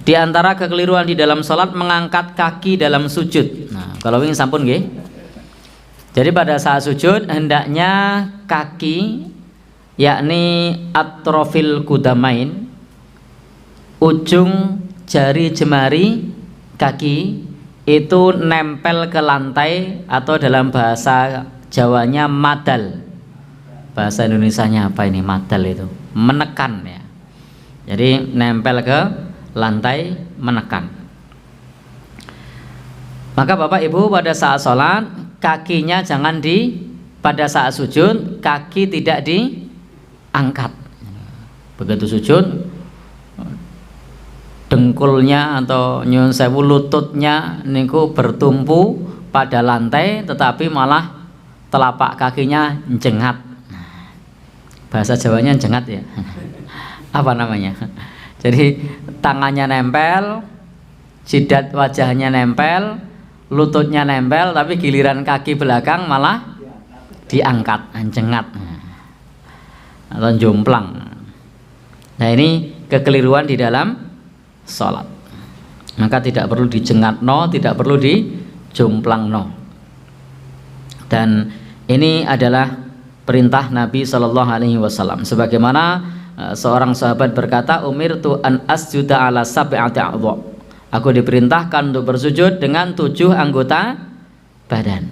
Di antara kekeliruan di dalam sholat mengangkat kaki dalam sujud. Nah, kalau ingin sampun nggih. Jadi pada saat sujud hendaknya kaki, yakni atrofil kudamain, ujung jari jemari kaki itu nempel ke lantai, atau dalam bahasa Jawanya madal. Bahasa Indonesianya apa ini madal itu? Menekan ya. Jadi nempel ke lantai, menekan. Maka Bapak Ibu pada saat sholat kakinya jangan pada saat sujud kaki tidak diangkat. Begitu sujud dengkulnya atau nyun sewu lututnya niku bertumpu pada lantai, tetapi malah telapak kakinya jengat. Bahasa Jawanya jengat ya. Apa namanya? Jadi tangannya nempel, jidat wajahnya nempel, lututnya nempel, tapi giliran kaki belakang malah diangkat, jengat atau jomplang. Nah ini kekeliruan di dalam sholat. Maka tidak perlu dijengatno, tidak perlu dijomplangno. Dan ini adalah perintah Nabi Shallallahu Alaihi Wasallam. Sebagaimana seorang sahabat berkata, umirtu an asjuda ala sab'ati a'dha. Aku diperintahkan untuk bersujud dengan 7 anggota badan.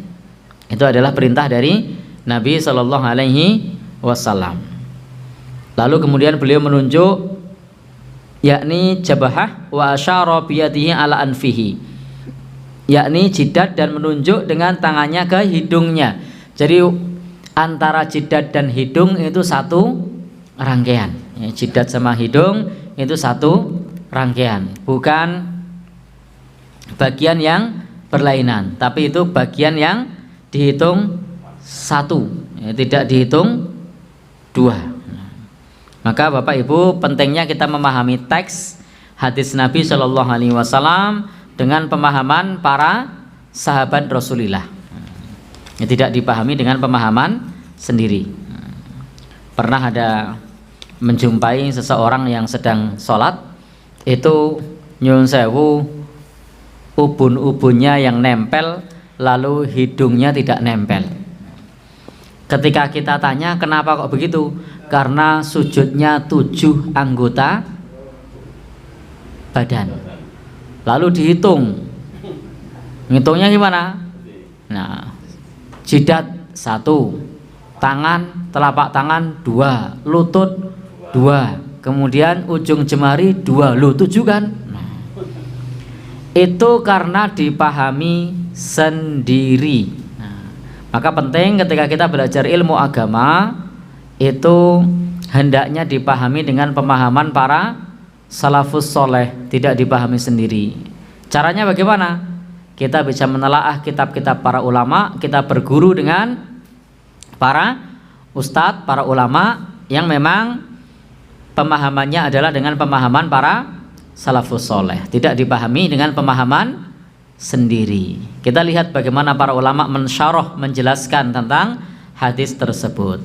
Itu adalah perintah dari Nabi Shallallahu Alaihi Wasallam. Lalu kemudian beliau menunjuk, yakni jabahah wa asyara biyadihi ala anfihi, yakni jidat, dan menunjuk dengan tangannya ke hidungnya. Jadi antara jidat dan hidung itu satu rangkaian ya, jidat sama hidung itu satu rangkaian, bukan bagian yang berlainan, tapi itu bagian yang dihitung satu ya, tidak dihitung dua. Maka Bapak Ibu pentingnya kita memahami teks hadis Nabi Shallallahu Alaihi Wasallam dengan pemahaman para sahabat Rasulullah ya, tidak dipahami dengan pemahaman sendiri. Pernah ada menjumpai seseorang yang sedang sholat, itu nyun sewu ubun-ubunnya yang nempel, lalu hidungnya tidak nempel. Ketika kita tanya kenapa kok begitu, karena sujudnya 7 anggota badan. Lalu dihitung, ngitungnya gimana? Nah, jidat 1, tangan, telapak tangan 2, lutut 2, kemudian ujung jemari 2, lu 7 kan? Nah, itu karena dipahami sendiri. Nah, maka penting ketika kita belajar ilmu agama itu hendaknya dipahami dengan pemahaman para salafus soleh, tidak dipahami sendiri. Caranya bagaimana? Kita bisa menelaah kitab-kitab para ulama, kita berguru dengan para ustadz, para ulama yang memang pemahamannya adalah dengan pemahaman para salafus soleh, tidak dipahami dengan pemahaman sendiri. Kita lihat bagaimana para ulama mensyarah, menjelaskan tentang hadis tersebut,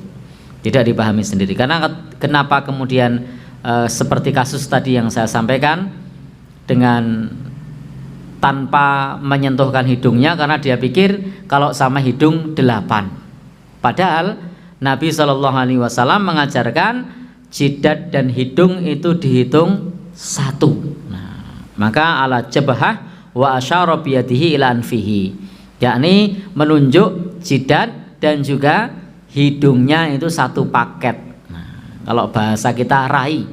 tidak dipahami sendiri. Karena kenapa kemudian seperti kasus tadi yang saya sampaikan, dengan tanpa menyentuhkan hidungnya, karena dia pikir kalau sama hidung 8. Padahal Nabi Shallallahu Alaihi Wasallam mengajarkan jidat dan hidung itu dihitung 1. Nah, maka ala jabahah wa asyara biyadihi ila anfihi, yakni menunjuk jidat dan juga hidungnya itu satu paket. Nah, kalau bahasa kita rai,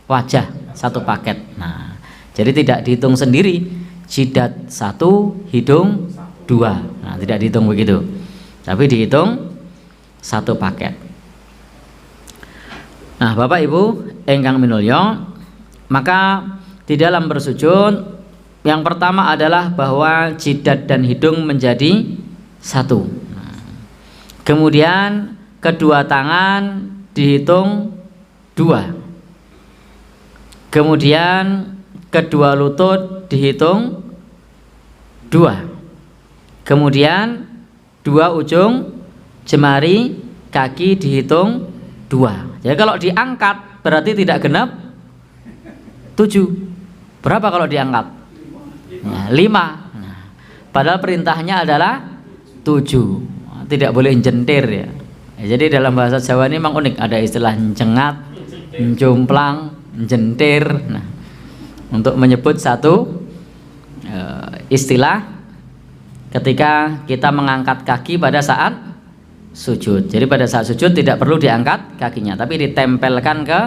wajah satu paket. Nah, jadi tidak dihitung sendiri, jidat 1, hidung 2. Nah, tidak dihitung begitu, tapi dihitung satu paket. Nah, Bapak Ibu ingkang minulya, maka di dalam bersujud yang pertama adalah bahwa jidat dan hidung menjadi 1. Kemudian kedua tangan dihitung 2. Kemudian kedua lutut dihitung 2. Kemudian 2 ujung jemari kaki dihitung 2. Jadi kalau diangkat berarti tidak genap 7. Berapa kalau diangkat? Nah, 5. Nah, padahal perintahnya adalah 7. Tidak boleh jentir ya. Jadi dalam bahasa Jawa ini memang unik, ada istilah cengat, jomplang, jentir. Nah, untuk menyebut satu istilah ketika kita mengangkat kaki pada saat sujud. Jadi pada saat sujud tidak perlu diangkat kakinya, tapi ditempelkan ke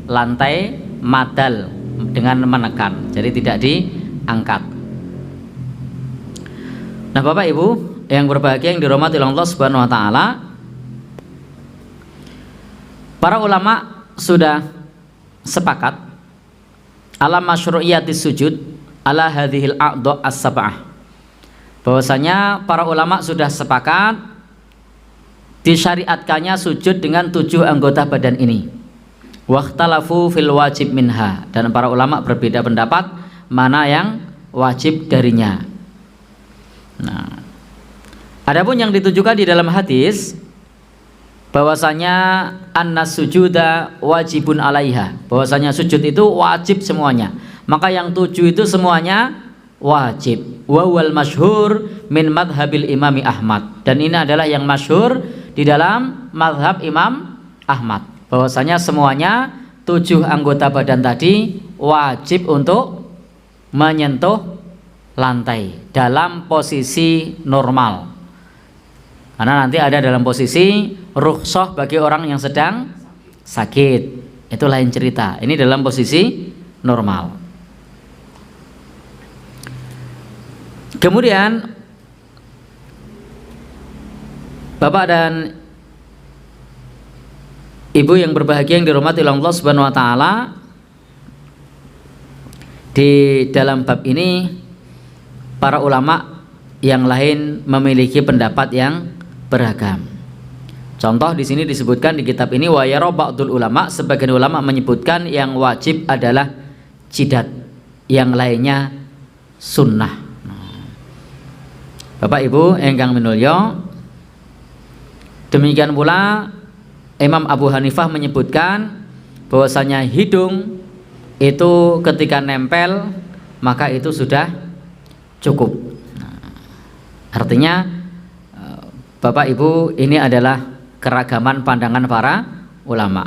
lantai madal dengan menekan. Jadi tidak diangkat. Nah, Bapak Ibu yang berbahagia yang dirahmati oleh Allah Subhanahu wa taala, para ulama sudah sepakat ala masyru'iyatis sujud ala hadhil a'dha as-sab'ah. Bahwasanya para ulama sudah sepakat disyariatkannya sujud dengan 7 anggota badan ini. Wakhtalafu fil wajib minha, dan para ulama berbeda pendapat mana yang wajib darinya. Nah, adapun yang ditujukan di dalam hadis bahwasanya annas sujuda wajibun alaiha, bahwasanya sujud itu wajib semuanya, maka yang 7 itu semuanya wajib. Wa wal masyhur min madhabil imami Ahmad, dan ini adalah yang masyhur di dalam madhab Imam Ahmad, bahwasanya semuanya 7 anggota badan tadi wajib untuk menyentuh lantai dalam posisi normal. Karena nanti ada dalam posisi rukhsah bagi orang yang sedang sakit, itu lain cerita. Ini dalam posisi normal. Kemudian Bapak dan Ibu yang berbahagia yang dirahmati oleh Allah Subhanahu wa taala, di dalam bab ini para ulama yang lain memiliki pendapat yang beragam. Contoh di sini disebutkan di kitab ini wa yara ba'dul ulama, sebagian ulama menyebutkan yang wajib adalah jidat, yang lainnya sunnah. Bapak Ibu ingkang minulya, demikian pula Imam Abu Hanifah menyebutkan bahwasanya hidung itu ketika nempel maka itu sudah cukup. Artinya Bapak Ibu, ini adalah keragaman pandangan para ulama.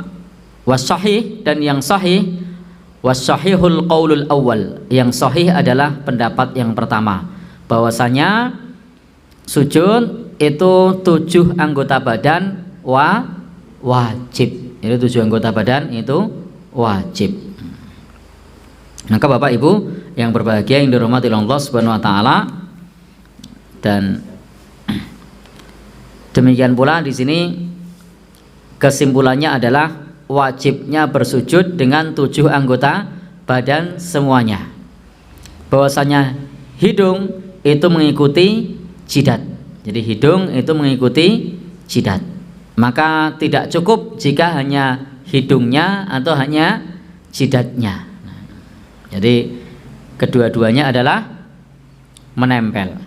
Wassahih, dan yang sahih, wassahihul qaulul awal, yang sahih adalah pendapat yang pertama, bahwasanya sujud itu 7 anggota badan wajib. Itu 7 anggota badan itu wajib. Maka Bapak Ibu yang berbahagia yang dirahmati Allah Subhanahu wa taala, dan demikian pula di sini kesimpulannya adalah wajibnya bersujud dengan 7 anggota badan semuanya. Bahwasanya hidung itu mengikuti jidat. Jadi hidung itu mengikuti jidat. Maka tidak cukup jika hanya hidungnya atau hanya jidatnya. Jadi kedua-duanya adalah menempel.